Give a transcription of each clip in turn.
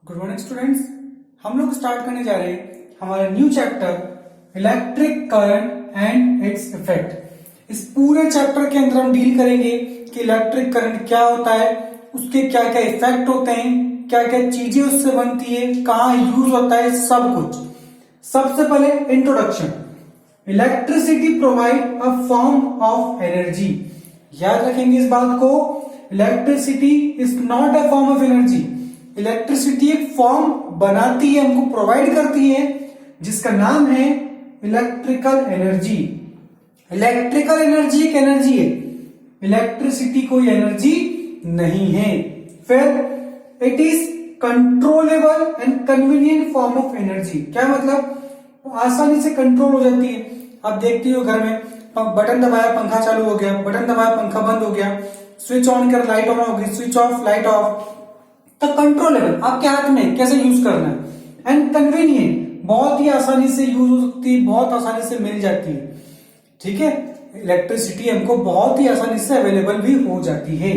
Good morning students. हम लोग start करने जा रहे हैं हमारा new chapter electric current and its effect. इस पूरे चैप्टर के अंदर हम डील करेंगे कि इलेक्ट्रिक करंट क्या होता है, उसके क्या क्या इफेक्ट होते हैं, क्या क्या चीजें उससे बनती है, कहाँ यूज होता है, सब कुछ। सबसे पहले introduction. Electricity provide a form of energy. याद रखेंगे इस बात को, electricity is not a form of energy. Electricity एक फॉर्म बनाती है, हमको प्रोवाइड करती है, जिसका नाम है इलेक्ट्रिकल एनर्जी। इलेक्ट्रिकल एनर्जी एक एनर्जी है, इलेक्ट्रिसिटी कोई एनर्जी नहीं है। फिर it is controllable and convenient form of energy. क्या मतलब? आसानी से कंट्रोल हो जाती है। आप देखते हो घर में बटन दबाया पंखा चालू हो गया, बटन दबाया पंखा बंद हो गया, स्विच ऑन कर लाइट ऑन हो गई, स्विच ऑफ लाइट ऑफ। तो कंट्रोलेबल आपके हाथ में कैसे यूज करना है। एंड कन्वीनियंट बहुत ही आसानी से यूज हो सकती है, बहुत आसानी से मिल जाती है। ठीक है, इलेक्ट्रिसिटी हमको बहुत ही आसानी से अवेलेबल भी हो जाती है।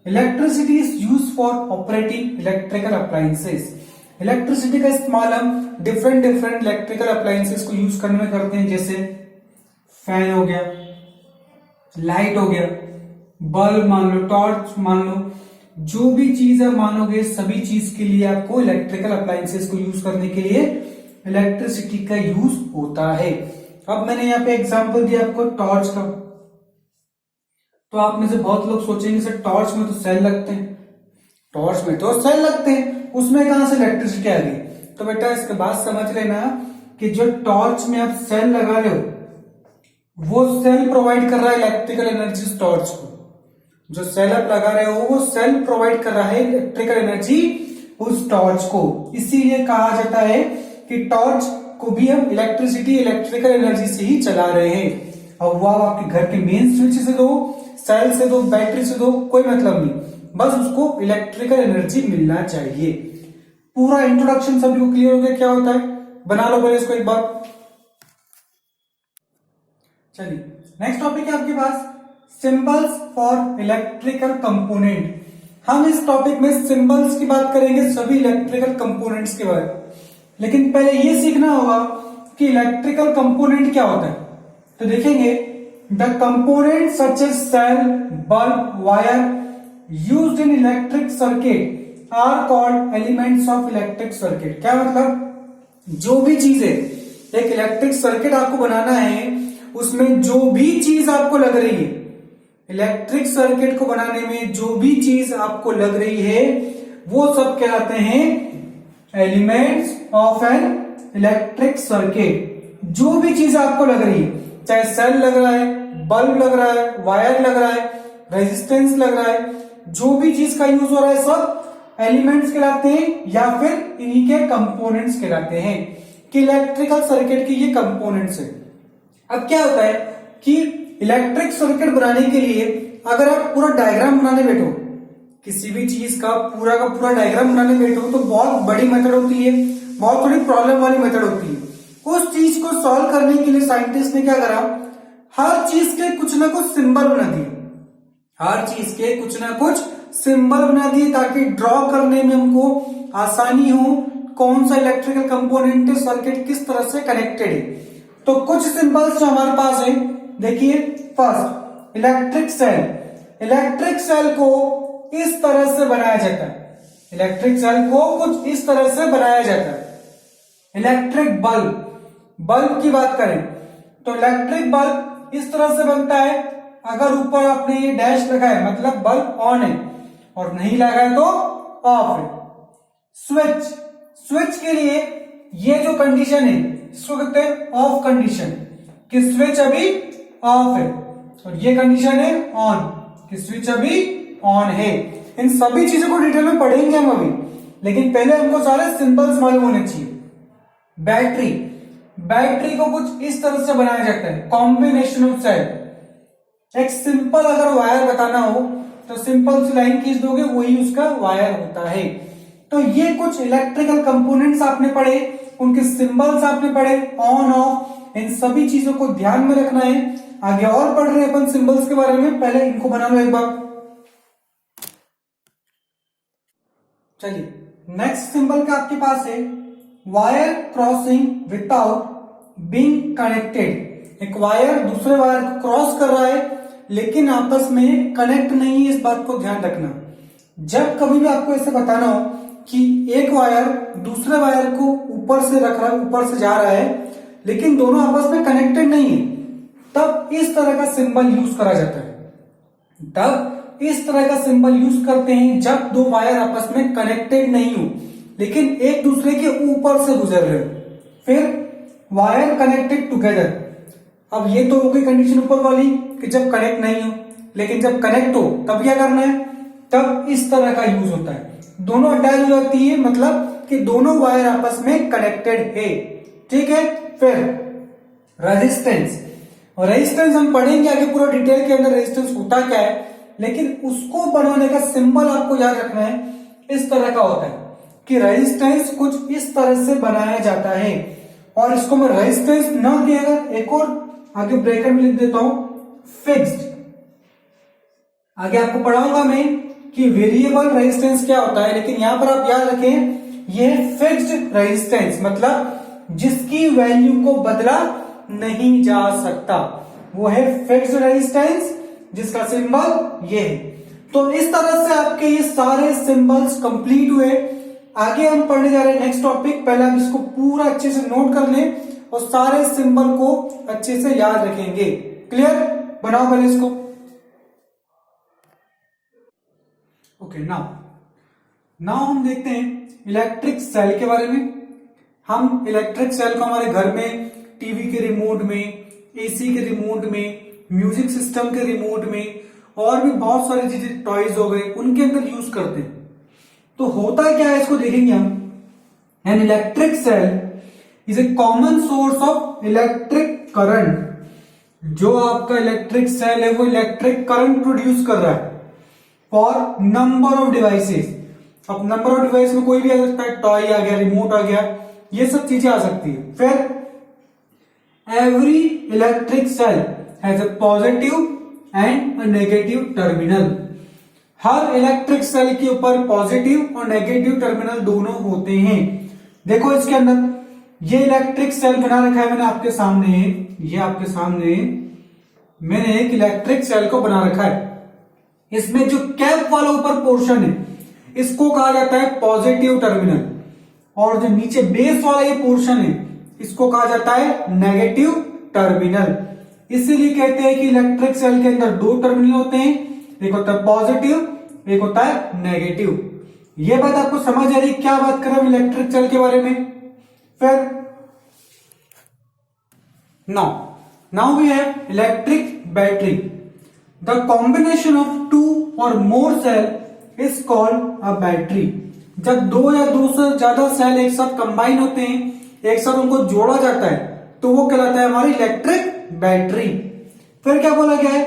Electricity is use for operating electrical appliances. Electricity का इस्तेमाल हम डिफरेंट इलेक्ट्रिकल अप्लायंसेस को यूज करने में करते हैं, जैसे फैन हो गया, लाइट हो गया, बल्ब मान लो, टॉर्च मान लो, जो भी चीज आप मानोगे सभी चीज के लिए आपको इलेक्ट्रिकल अप्लायंसेस को यूज करने के लिए इलेक्ट्रिसिटी का यूज होता है। अब मैंने यहाँ पे एग्जांपल दिया आपको टॉर्च का। तो आप में से बहुत लोग सोचेंगे सर टॉर्च में तो सेल लगते हैं, टॉर्च में तो सेल लगते हैं, उसमें कहां से इलेक्ट्रिसिटी आ गई? तो बेटा इसके बाद समझ लेना कि जो टॉर्च में आप सेल लगा रहे हो, वो सेल प्रोवाइड कर रहा है इलेक्ट्रिकल एनर्जी टॉर्च को। जो सेल आप लगा रहे हो वो सेल प्रोवाइड कर रहा है इलेक्ट्रिकल एनर्जी उस टॉर्च को। इसीलिए कहा जाता है कि टॉर्च को भी हम इलेक्ट्रिकल एनर्जी से ही चला रहे हैं। अब वो आपके घर के मेन स्विच से दो, सेल से दो, बैटरी से दो, कोई मतलब नहीं, बस उसको इलेक्ट्रिकल एनर्जी मिलना चाहिए। पूरा इंट्रोडक्शन सभी को क्लियर हो गया क्या होता है? बना लो पहले इसको एक बार। चलिए नेक्स्ट टॉपिक है आपके पास सिंबल्स फॉर इलेक्ट्रिकल कंपोनेंट। हम इस टॉपिक में सिंबल्स की बात करेंगे, सभी इलेक्ट्रिकल कंपोनेंट्स के बारे में। लेकिन पहले ये सीखना होगा कि इलेक्ट्रिकल कंपोनेंट क्या होता है। तो देखेंगे the component such as cell, bulb, wire used in electric circuit are called elements of electric circuit. क्या मतलब? जो भी चीजें एक इलेक्ट्रिक सर्किट आपको बनाना है, उसमें जो भी चीज आपको लग रही है, इलेक्ट्रिक सर्किट को बनाने में जो भी चीज आपको लग रही है, वो सब कहलाते हैं elements of an electric circuit. जो भी चीज आपको लग रही है, चाहे सेल लग रहा है, बल्ब लग रहा है, वायर लग रहा है, रेजिस्टेंस लग रहा है, जो भी चीज का यूज हो रहा है, सब एलिमेंट्स कहलाते हैं या फिर इन्हीं के कंपोनेंट्स कहलाते हैं। कि इलेक्ट्रिकल सर्किट के ये कंपोनेंट्स है। अब क्या होता है कि इलेक्ट्रिक सर्किट बनाने के लिए अगर आप पूरा डायग्राम बनाने बैठो, किसी भी चीज का पूरा डायग्राम बनाने बैठो, तो बहुत बड़ी मेथड होती है, बहुत थोड़ी प्रॉब्लम वाली मेथड होती है। उस चीज को सॉल्व करने के लिए साइंटिस्ट ने क्या करा, हर चीज के कुछ ना कुछ सिंबल बना दिए, हर चीज के कुछ ना कुछ सिंबल बना दिए, ताकि ड्रॉ करने में हमको आसानी हो, कौन सा इलेक्ट्रिकल कंपोनेंट सर्किट किस तरह से कनेक्टेड है। तो कुछ सिंबल्स जो हमारे पास है, देखिए first electric cell. Electric cell को इस तरह से बनाया जाता है, इलेक्ट्रिक सेल को कुछ इस तरह से बनाया जाता है। इलेक्ट्रिक बल्ब, बल्ब की बात करें तो इलेक्ट्रिक बल्ब इस तरह से बनता है। अगर ऊपर आपने ये डैश लगा है मतलब बल्ब ऑन है, और नहीं लगा है तो ऑफ है। स्विच, स्विच के लिए ये जो कंडीशन है इसको कहते हैं ऑफ कंडीशन, कि स्विच अभी ऑफ है, और ये कंडीशन है ऑन, कि स्विच अभी ऑन है। इन सभी चीजों को डिटेल में पढ़ेंगे हम अभी, लेकिन पहले हमको सारे सिंबल्स मालूम होने चाहिए। बैटरी, बैटरी को कुछ इस तरह से बनाया जाता है, कॉम्बिनेशन ऑफ सेल। एक सिंपल अगर वायर बताना हो तो सिंपल सी लाइन खींच दोगे, वही उसका वायर होता है। तो ये कुछ इलेक्ट्रिकल कंपोनेंट्स आपने पढ़े, उनके सिंबल्स आपने पढ़े, ऑन ऑफ, इन सभी चीजों को ध्यान में रखना है। आगे और पढ़ रहे हैं अपन सिंबल्स के बारे में, पहले इनको बना लो एक बार। चलिए नेक्स्ट सिंबल का आपके पास है wire crossing without being connected. एक वायर दूसरे वायर को क्रॉस कर रहा है लेकिन आपस में कनेक्ट नहीं है, इस बात को ध्यान रखना। जब कभी भी आपको ऐसे बताना हो कि एक वायर दूसरे वायर को ऊपर से रख रहा है, ऊपर से जा रहा है लेकिन दोनों आपस में कनेक्टेड नहीं है, तब इस तरह का सिंबल यूज करा जाता है। तब इस तरह का सिंबल यूज करते हैं जब दो वायर आपस में कनेक्टेड नहीं हो लेकिन एक दूसरे के ऊपर से गुजर रहे हो। फिर वायर कनेक्टेड टुगेदर। अब ये तो हो गई कंडीशन ऊपर वाली कि जब कनेक्ट नहीं हो, लेकिन जब कनेक्ट हो तब क्या करना है, तब इस तरह का यूज होता है। दोनों अटैच हो जाती है, मतलब कि दोनों वायर आपस में कनेक्टेड है। ठीक है। फिर रेजिस्टेंस, और रेजिस्टेंस हम पढ़ेंगे आगे पूरा डिटेल के अंदर रेजिस्टेंस होता क्या है, लेकिन उसको बनाने का सिंबल आपको याद रखना है। इस तरह का होता है कि रेजिस्टेंस कुछ इस तरह से बनाया जाता है, और इसको मैं रेजिस्टेंस ना दिया अगर एक और आगे ब्रैकेट में लिख देता हूं फिक्स्ड। आगे आपको पढ़ाऊंगा मैं कि वेरिएबल रेजिस्टेंस क्या होता है, लेकिन यहां पर आप याद रखें ये फिक्स्ड रेजिस्टेंस, मतलब जिसकी वैल्यू को बदला नहीं जा सकता, वो है फिक्स्ड रेजिस्टेंस, जिसका सिंबल ये है। तो इस तरह से आपके ये सारे सिंबल्स कंप्लीट हुए। आगे हम पढ़ने जा रहे हैं नेक्स्ट टॉपिक। पहले आप इसको पूरा अच्छे से नोट कर लें और सारे सिंबल को अच्छे से याद रखेंगे। क्लियर? बनाओ पहले इसको। ओके, नाउ हम देखते हैं इलेक्ट्रिक सेल के बारे में। हम इलेक्ट्रिक सेल को हमारे घर में टीवी के रिमोट में, एसी के रिमोट में, म्यूजिक सिस्टम के रिमोट में और भी बहुत सारी चीजें, टॉयज हो गए, उनके अंदर यूज करते हैं। तो होता क्या है इसको देखेंगे हम। An electric cell is a common source of electric current. जो आपका इलेक्ट्रिक सेल है वो इलेक्ट्रिक करंट प्रोड्यूस कर रहा है फॉर नंबर ऑफ डिवाइसेस। अब नंबर ऑफ डिवाइस में कोई भी आ सकता है, टॉय आ गया, रिमोट आ गया, ये सब चीजें आ सकती है। फिर every electric cell has a positive and negative terminal. हर इलेक्ट्रिक सेल के ऊपर पॉजिटिव और नेगेटिव टर्मिनल दोनों होते हैं। देखो इसके अंदर ये इलेक्ट्रिक सेल बना रखा है मैंने आपके सामने, ये आपके सामने मैंने एक इलेक्ट्रिक सेल को बना रखा है। इसमें जो कैप वाला ऊपर पोर्शन है इसको कहा जाता है पॉजिटिव टर्मिनल, और जो नीचे बेस वाला ये पोर्शन है इसको कहा जाता है नेगेटिव टर्मिनल। इसीलिए कहते हैं कि इलेक्ट्रिक सेल के अंदर दो टर्मिनल होते हैं, एक होता है पॉजिटिव, एक होता है नेगेटिव। ये बात आपको समझ आ रही, क्या बात कर रहे हैं इलेक्ट्रिक सेल के बारे में। फिर now we have electric battery. The combination of two or more cell is called a battery. जब दो या दो से ज्यादा सेल एक साथ कंबाइन होते हैं, एक साथ उनको जोड़ा जाता है, तो वो कहलाता है हमारी इलेक्ट्रिक बैटरी। फिर क्या बोला गया है,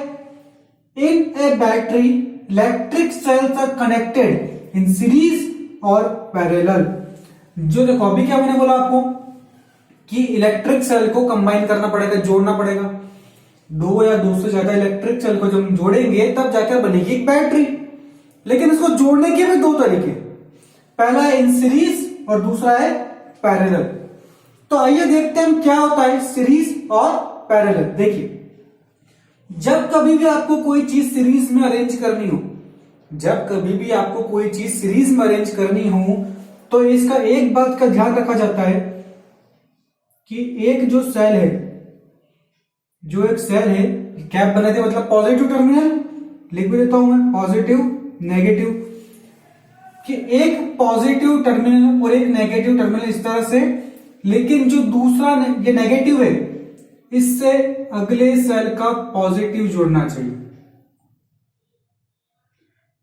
in a battery electric cells are connected in series or parallel. जो देखो अभी क्या मैंने बोला आपको कि इलेक्ट्रिक सेल को कंबाइन करना पड़ेगा, जोड़ना पड़ेगा। दो या दो से ज्यादा इलेक्ट्रिक सेल को जब हम जोड़ेंगे तब जाकर बनेगी एक बैटरी। लेकिन इसको जोड़ने के भी दो तरीके, पहला है इन सीरीज और दूसरा है पैरेलल। तो आइए देखते हैं हम क्या होता है सीरीज और पैरेलल। देखिए, जब कभी भी आपको कोई चीज सीरीज में अरेंज करनी हो, जब कभी भी आपको कोई चीज सीरीज में अरेंज करनी हो, तो इसका एक बात का ध्यान रखा जाता है कि एक जो सेल है, जो एक सेल है, कैप बना दिया मतलब पॉजिटिव टर्मिनल, लिख भी देता हूं मैं पॉजिटिव नेगेटिव, कि एक पॉजिटिव टर्मिनल और एक नेगेटिव टर्मिनल इस तरह से, लेकिन जो दूसरा ये नेगेटिव है इससे अगले सेल का पॉजिटिव जोड़ना चाहिए,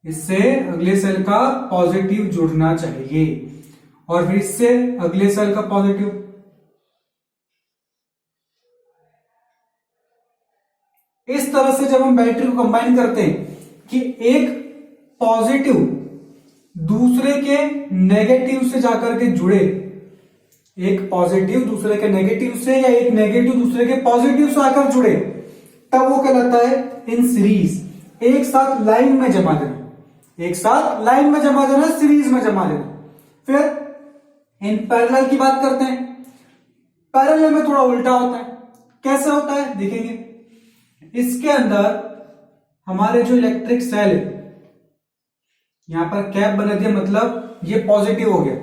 इससे अगले सेल का पॉजिटिव जुड़ना चाहिए, और फिर इससे अगले सेल का पॉजिटिव। इस तरह से जब हम बैटरी को कंबाइन करते हैं कि एक पॉजिटिव दूसरे के नेगेटिव से जाकर के जुड़े, एक पॉजिटिव दूसरे के नेगेटिव से या एक नेगेटिव दूसरे के पॉजिटिव से आकर जुड़े, तब वो कहलाता है इन सीरीज, एक साथ लाइन में जमा देना, एक साथ लाइन में जमा देना, सीरीज में जमा देना। फिर इन पैरेलल की बात करते हैं। पैरेलल में थोड़ा उल्टा होता है। कैसे होता है देखेंगे। इसके अंदर हमारे जो इलेक्ट्रिक सेल है, यहां पर कैप बना दिया, मतलब ये पॉजिटिव हो गया।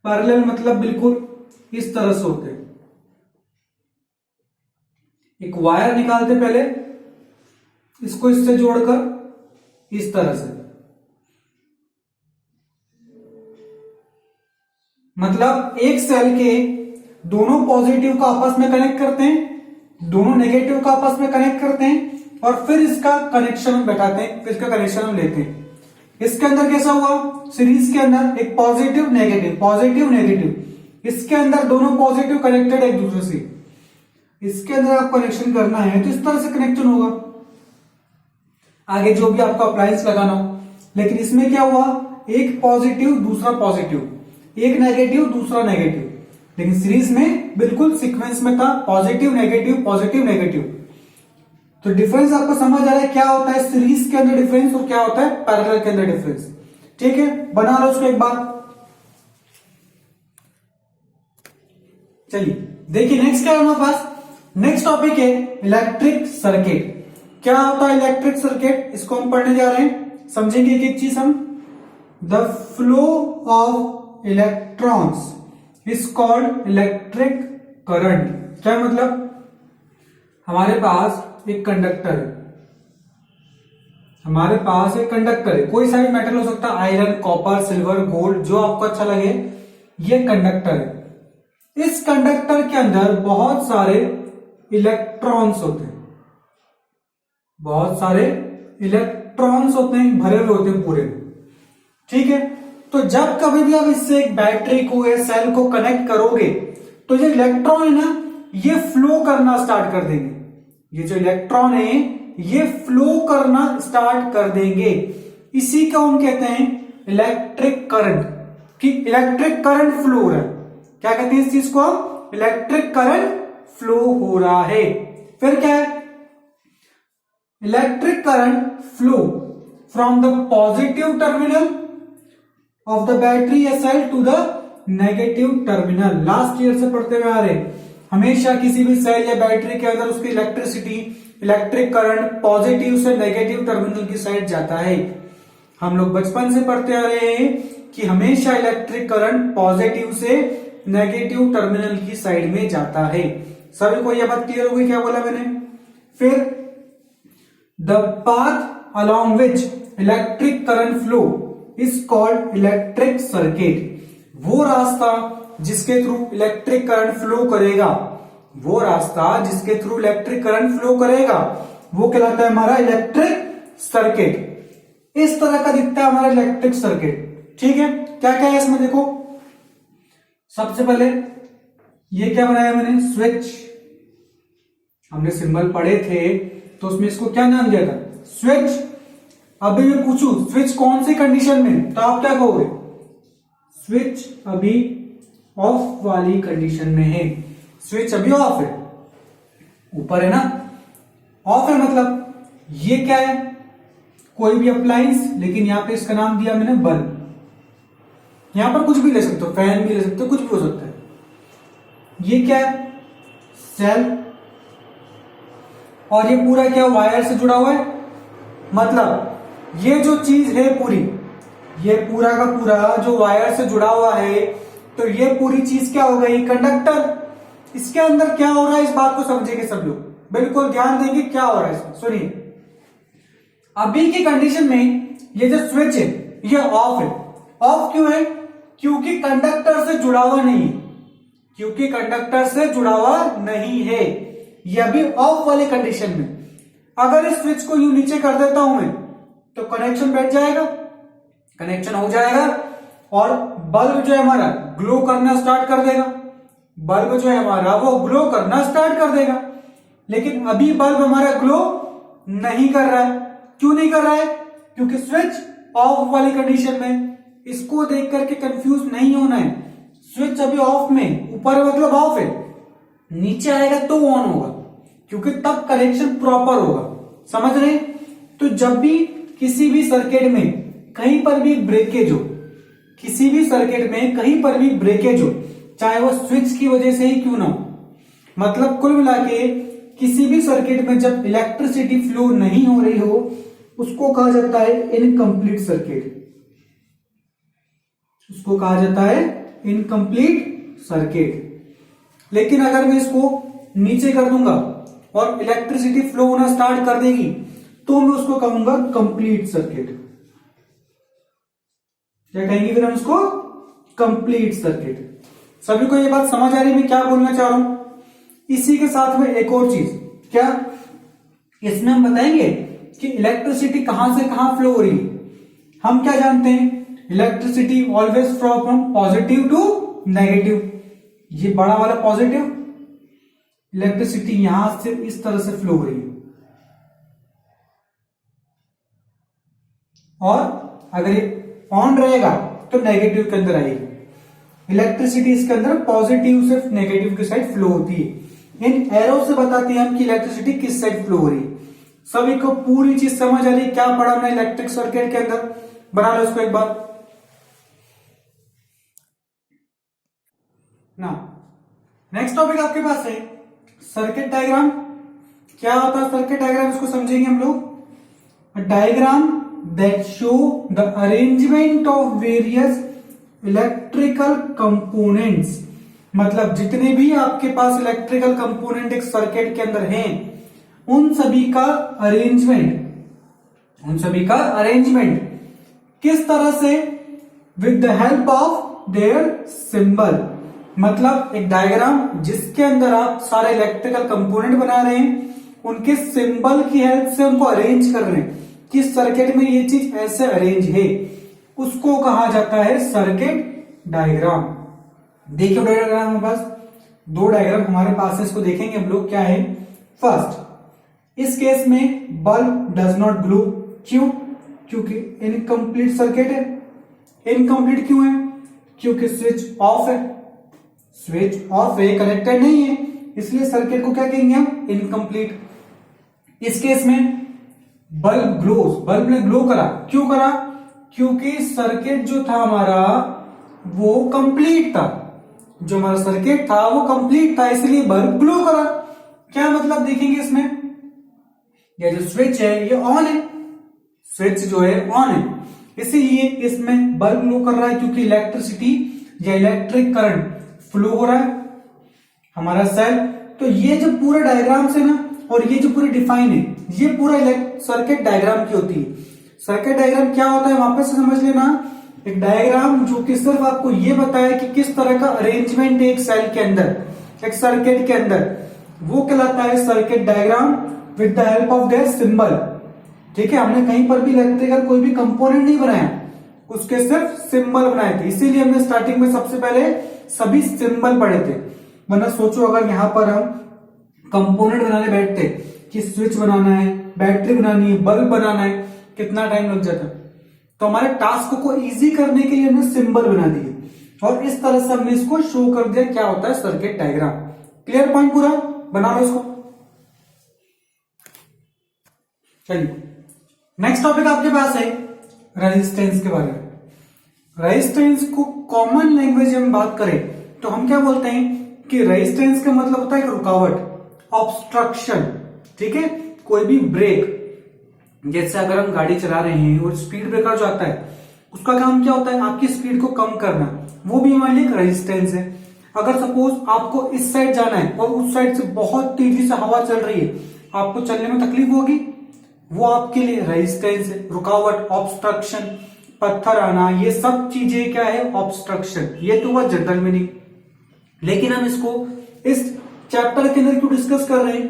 पैरेलल मतलब बिल्कुल इस तरह से होते हैं। एक वायर निकालते पहले, इसको इससे जोड़कर इस तरह से, मतलब एक सेल के दोनों पॉजिटिव को आपस में कनेक्ट करते हैं, दोनों नेगेटिव को आपस में कनेक्ट करते हैं और फिर इसका कनेक्शन हम बैठाते हैं, फिर इसका कनेक्शन हम लेते हैं। इसके अंदर कैसा हुआ, सीरीज के अंदर एक पॉजिटिव नेगेटिव, पॉजिटिव नेगेटिव, इसके अंदर दोनों पॉजिटिव कनेक्टेड एक दूसरे से। इसके अंदर आप कनेक्शन करना है तो इस तरह से कनेक्शन होगा, आगे जो भी आपको अप्लायंस लगाना हो। लेकिन इसमें क्या हुआ, एक पॉजिटिव दूसरा पॉजिटिव, एक नेगेटिव दूसरा नेगेटिव, लेकिन सीरीज में बिल्कुल सीक्वेंस में था, पॉजिटिव नेगेटिव पॉजिटिव नेगेटिव। तो डिफरेंस आपको समझ आ रहा है क्या होता है सीरीज के अंदर डिफरेंस और क्या होता है पैरेलल के अंदर डिफरेंस। ठीक है, बना लो उसको एक बार। चलिए देखिए नेक्स्ट क्या है हमारे पास। नेक्स्ट टॉपिक है इलेक्ट्रिक सर्किट। क्या होता है इलेक्ट्रिक सर्किट, इसको हम पढ़ने जा रहे हैं, समझेंगे एक एक चीज हम। The flow of electrons is called electric current. क्या मतलब, हमारे पास एक कंडक्टर है, हमारे पास एक कंडक्टर है, कोई सा भी मेटल हो सकता है, आयरन कॉपर सिल्वर गोल्ड, जो आपको अच्छा लगे। ये कंडक्टर है, इस कंडक्टर के अंदर बहुत सारे इलेक्ट्रॉन्स होते हैं, बहुत सारे इलेक्ट्रॉन्स होते हैं, भरे हुए होते हैं पूरे। ठीक है, तो जब कभी भी आप इससे एक बैटरी को या सेल को कनेक्ट करोगे तो जो इलेक्ट्रॉन है ना, ये फ्लो करना स्टार्ट कर देंगे। ये जो इलेक्ट्रॉन है ये फ्लो करना स्टार्ट कर देंगे, इसी को हम कहते हैं इलेक्ट्रिक करंट, कि इलेक्ट्रिक करंट फ्लो हो रहा है। क्या कहते हैं इस चीज को, इलेक्ट्रिक करंट फ्लो हो रहा है। फिर क्या है, electric current flow from the positive terminal of the battery या cell to the negative terminal. Last year से पढ़ते हुए आ रहे, हमेशा किसी भी सेल या बैटरी के अंदर उसकी इलेक्ट्रिसिटी, इलेक्ट्रिक करंट पॉजिटिव से नेगेटिव टर्मिनल की साइड जाता है। हम लोग बचपन से पढ़ते आ रहे हैं कि हमेशा इलेक्ट्रिक करंट पॉजिटिव से नेगेटिव टर्मिनल की साइड में जाता है। सभी को यह बात क्लियर होगी क्या बोला मैंने। फिर the path along which electric current flow is called electric circuit. वो रास्ता जिसके थ्रू इलेक्ट्रिक करंट फ्लो करेगा, वो रास्ता जिसके थ्रू इलेक्ट्रिक करंट फ्लो करेगा, वो कहलाता है हमारा इलेक्ट्रिक सर्किट। इस तरह का दिखता है हमारा इलेक्ट्रिक सर्किट। ठीक है, क्या क्या है इसमें देखो। सबसे पहले ये क्या बनाया मैंने, स्विच। हमने सिंबल पढ़े थे तो उसमें इसको क्या नाम दिया था, स्विच। अभी मैं पूछूं स्विच कौन सी कंडीशन में, तो आप क्या कहोगे, स्विच अभी ऑफ वाली कंडीशन में है। स्विच अभी ऑफ है, ऊपर है ना, ऑफ है मतलब ये क्या है, कोई भी अप्लायंस, लेकिन यहां पे इसका नाम दिया मैंने बल्ब। यहां पर कुछ भी ले सकते हो, फैन भी ले सकते हो, कुछ भी हो सकता है। ये क्या है, सेल, और ये पूरा क्या वायर से जुड़ा हुआ है। मतलब ये जो चीज है पूरी, ये पूरा का पूरा जो वायर से जुड़ा हुआ है, तो ये पूरी चीज क्या हो गई, कंडक्टर। इसके अंदर क्या हो रहा है, इस बात को समझेंगे सब लोग, बिल्कुल ध्यान देंगे क्या हो रहा है इसमें। सुनिए, अभी की कंडीशन में ये जो स्विच है ये ऑफ है। ऑफ क्यों है, क्योंकि कंडक्टर से जुड़ा हुआ नहीं है, क्योंकि कंडक्टर से जुड़ा हुआ नहीं है, ये अभी ऑफ वाली कंडीशन में। अगर इस स्विच को यूं नीचे कर देता हूं मैं, तो कनेक्शन बैठ जाएगा, कनेक्शन हो जाएगा, और बल्ब जो है हमारा ग्लो करना स्टार्ट कर देगा। बल्ब जो है हमारा वो ग्लो करना स्टार्ट कर देगा। लेकिन अभी बल्ब हमारा ग्लो नहीं कर रहा है। क्यों नहीं कर रहा है, क्योंकि स्विच ऑफ वाली कंडीशन में। इसको देख करके कंफ्यूज नहीं होना है, स्विच अभी ऑफ में, ऊपर मतलब ऑफ है, नीचे आएगा तो ऑन होगा, क्योंकि तब कनेक्शन प्रॉपर होगा। समझ रहे, तो जब भी किसी भी सर्किट में कहीं पर भी ब्रेकेज हो, किसी भी सर्किट में कहीं पर भी ब्रेकेज हो, चाहे वो स्विच की वजह से ही क्यों ना हो, मतलब कुल मिला के किसी भी सर्किट में जब इलेक्ट्रिसिटी फ्लो नहीं हो रही हो, उसको कहा जाता है इनकम्प्लीट सर्किट। उसको कहा जाता है इनकम्प्लीट सर्किट। लेकिन अगर मैं इसको नीचे कर दूंगा और इलेक्ट्रिसिटी फ्लो होना स्टार्ट कर देगी, तो मैं उसको कहूंगा कंप्लीट सर्किट। क्या कहेंगे फिर हम उसको? Complete circuit. सभी को ये बात समझ आ रही है मैं क्या बोलना चाह रहा हूं? इसी के साथ में एक और चीज, क्या इसमें हम बताएंगे कि इलेक्ट्रिसिटी कहां से कहां फ्लो हो रही है। हम क्या जानते हैं? Electricity always flow from positive to negative. ये बड़ा वाला पॉजिटिव, इलेक्ट्रिसिटी यहां से इस तरह से फ्लो हो रही है, और अगर ये ऑन रहेगा तो नेगेटिव के अंदर आएगी। इलेक्ट्रिसिटी इसके अंदर पॉजिटिव से नेगेटिव की साइड फ्लो होती है। इन एरो से बताते हैं हम कि इलेक्ट्रिसिटी किस साइड फ्लो हो रही है। सभी को पूरी चीज समझ आ रही है? क्या पढ़ा हमने इलेक्ट्रिक सर्किट के अंदर? बना लो इसको एक बार ना। नेक्स्ट टॉपिक आपके पास है सर्किट डायग्राम। क्या होता है सर्किट डायग्राम? इसको समझेंगे हम लोग। Diagram that show the arrangement of various electrical components, मतलब जितने भी आपके पास इलेक्ट्रिकल कंपोनेंट एक सर्किट के अंदर हैं, उन सभी का अरेंजमेंट किस तरह से? With the help of their symbol, मतलब एक डायग्राम जिसके अंदर आप सारे इलेक्ट्रिकल कंपोनेंट बना रहे हैं, उनके सिंबल की हेल्प से उनको अरेंज कर रहे हैं। किस सर्किट में ये चीज ऐसे अरेंज है, उसको कहा जाता है सर्किट डायग्राम। देखिए डायग्राम हमारे पास दो डायग्राम हमारे पास है, इसको देखेंगे हम लोग। क्या है? फर्स्ट, इस केस में बल्ब डज नॉट ग्लो। क्यों? क्योंकि इनकम्प्लीट सर्किट है। इनकम्प्लीट क्यों है? क्योंकि स्विच ऑफ है। स्विच ऑफ है, कनेक्टेड नहीं है, इसलिए सर्किट को क्या कहेंगे हम? इनकम्प्लीट। इस केस में बल्ब ग्लोस, बल्ब ने ग्लो करा। क्यों करा? क्योंकि सर्किट जो था हमारा वो कंप्लीट था। जो हमारा सर्किट था वो कंप्लीट था, इसलिए बल्ब ग्लो करा। क्या मतलब देखेंगे इसमें, ये जो स्विच है ये ऑन है, स्विच जो है ऑन है, इसीलिए इसमें बल्ब ग्लो कर रहा है, क्योंकि इलेक्ट्रिसिटी या इलेक्ट्रिक करंट फ्लो हो रहा है हमारा सेल। तो ये जो पूरा डायग्राम से ना, और ये जो पूरी डिफाइन है, ये पूरा सर्किट डायग्राम की होती है। सर्किट डायग्राम क्या होता है वापस से समझ लेना। एक डायग्राम जो कि सिर्फ आपको ये बताया कि किस तरह का अरेंजमेंट है एक सेल के अंदर, एक सर्किट के अंदर, वो कहलाता है circuit diagram with the help of their symbol. ठीक है, हमने कहीं पर भी इलेक्ट्रिकल कोई भी कंपोनेंट नहीं बनाया, उसके सिर्फ सिंबल बनाए थे। इसीलिए हमने स्टार्टिंग में सबसे पहले सभी सिंबल पढ़े थे। वरना सोचो अगर यहां पर हम कंपोनेंट बनाने बैठते कि स्विच बनाना है, बैटरी बनानी है, बल्ब बनाना है, कितना टाइम लग जाता। तो हमारे टास्क को इजी करने के लिए हमने सिंबल बना दिए, और इस तरह से हमने इसको शो कर दिया क्या होता है सर्किट डायग्राम। क्लियर पॉइंट पूरा? बना लो इसको। चलिए नेक्स्ट टॉपिक आपके पास है रेजिस्टेंस के बारे में। रेजिस्टेंस को कॉमन लैंग्वेज में बात करें तो हम क्या बोलते हैं कि रेजिस्टेंस का मतलब होता है एक रुकावट, ऑब्स्ट्रक्शन। ठीक है, कोई भी ब्रेक, जैसे अगर हम गाड़ी चला रहे हैं और स्पीड ब्रेकर जो आता है उसका काम क्या होता है? आपकी स्पीड को कम करना, वो भी हमारे लिए एक रेजिस्टेंस है। अगर सपोज आपको इस साइड जाना है और उस साइड से बहुत तेजी से हवा चल रही है, आपको चलने में तकलीफ होगी, वो आपके लिए रेजिस्टेंस है। रुकावट, ऑब्स्ट्रक्शन, पत्थर आना, ये सब चीजें क्या है? ऑब्स्ट्रक्शन। ये तो हुआ जनरल मीनिंग। लेकिन हम इसको इस चैप्टर के अंदर क्यों डिस्कस कर रहे हैं?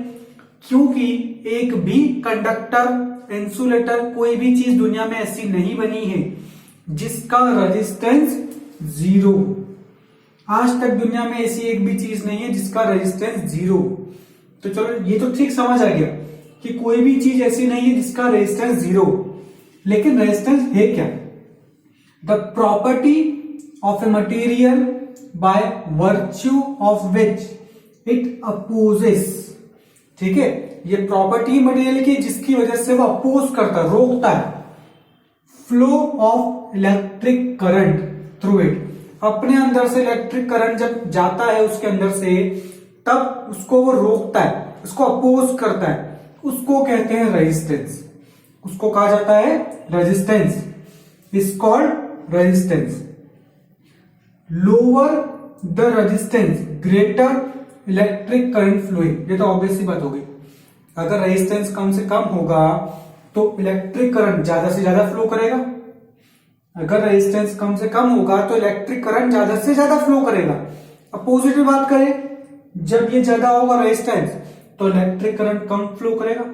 क्योंकि एक भी कंडक्टर, इंसुलेटर, कोई भी चीज दुनिया में ऐसी नहीं बनी है जिसका रेजिस्टेंस जीरो। आज तक दुनिया में ऐसी एक भी चीज नहीं है जिसका रेजिस्टेंस जीरो। तो चलो ये तो ठीक समझ आ गया कि कोई भी चीज ऐसी नहीं है जिसका रेजिस्टेंस जीरो। लेकिन रेजिस्टेंस है क्या? The property of a material by virtue of which it opposes. ठीक है, ये प्रॉपर्टी मटेरियल की जिसकी वजह से वो अपोज करता है, रोकता है, flow of electric current through it, अपने अंदर से इलेक्ट्रिक करंट जब जाता है उसके अंदर से, तब उसको वो रोकता है, उसको अपोज करता है, उसको कहते हैं रेजिस्टेंस। उसको कहा जाता है resistance, is called resistance. Lower the resistance greater electric current flowing, ये तो ऑब्वियस सी बात होगी। अगर रेजिस्टेंस कम से कम होगा तो इलेक्ट्रिक करंट ज्यादा से ज्यादा फ्लो करेगा। अगर रेजिस्टेंस कम से कम होगा तो इलेक्ट्रिक करंट ज्यादा से ज्यादा फ्लो करेगा। अपोजिट में बात करें, जब ये ज्यादा होगा रेजिस्टेंस तो इलेक्ट्रिक करंट कम फ्लो करेगा।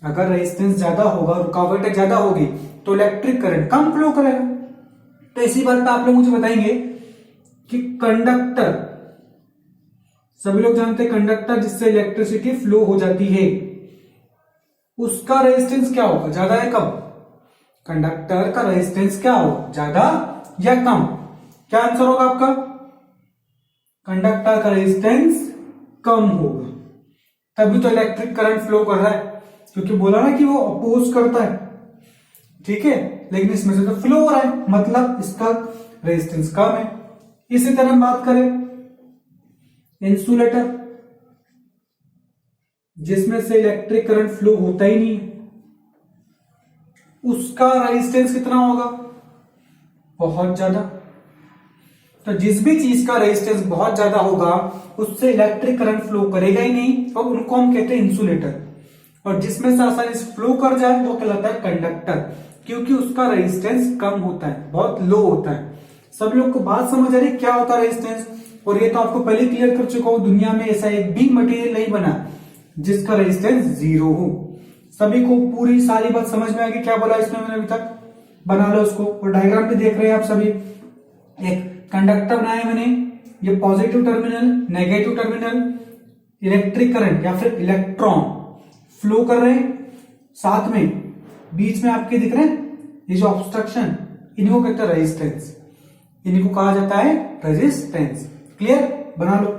अगर रेजिस्टेंस ज्यादा होगा, रुकावटें ज्यादा होगी तो इलेक्ट्रिक करंट कम फ्लो करेगा। तो इसी बात पे आप लोग मुझे बताएंगे कि कंडक्टर, सभी लोग जानते हैं कंडक्टर जिससे इलेक्ट्रिसिटी फ्लो हो जाती है, उसका रेजिस्टेंस क्या होगा, ज्यादा है कम? कंडक्टर का रेजिस्टेंस क्या होगा, ज्यादा या कम? क्या आंसर होगा आपका? कंडक्टर का रेजिस्टेंस कम होगा, तभी तो इलेक्ट्रिक करंट फ्लो कर रहा है, क्योंकि बोला ना कि वो अपोज करता है, ठीक है। लेकिन इसमें से तो फ्लो हो रहा है, मतलब इसका रेजिस्टेंस कम है। इसी तरह बात करें इंसुलेटर, जिसमें से इलेक्ट्रिक करंट फ्लो होता ही नहीं, उसका रेजिस्टेंस कितना होगा, बहुत ज्यादा। तो जिस भी चीज का रेजिस्टेंस बहुत ज्यादा होगा उससे इलेक्ट्रिक करंट फ्लो करेगा ही नहीं, और उनको हम कहते हैं इंसुलेटर। और जिसमें से आसानी से फ्लो कर जाए वो कहलाता है कंडक्टर, क्योंकि उसका रेजिस्टेंस कम होता है, बहुत लो होता है। सब लोग को बात समझ आ रही क्या होता है रेजिस्टेंस? और ये तो आपको पहले क्लियर कर चुका हूं, दुनिया में ऐसा एक भी मटेरियल नहीं बना जिसका रेजिस्टेंस जीरो हो। सभी को पूरी सारी बात समझ में आ गई क्या बोला इसमें मैंने अभी तक? बना लो उसको। और डायग्राम भी देख रहे हैं आप सभी, एक कंडक्टर बनाया मैंने, ये positive terminal, negative terminal, electric current या फिर इलेक्ट्रॉन फ्लो कर रहे हैं, साथ में बीच में आपके दिख रहे हैं ये जो ऑब्स्ट्रक्शन, इनको कहते हैं रेजिस्टेंस, इनको कहा जाता है रेजिस्टेंस। क्लियर? बना लो।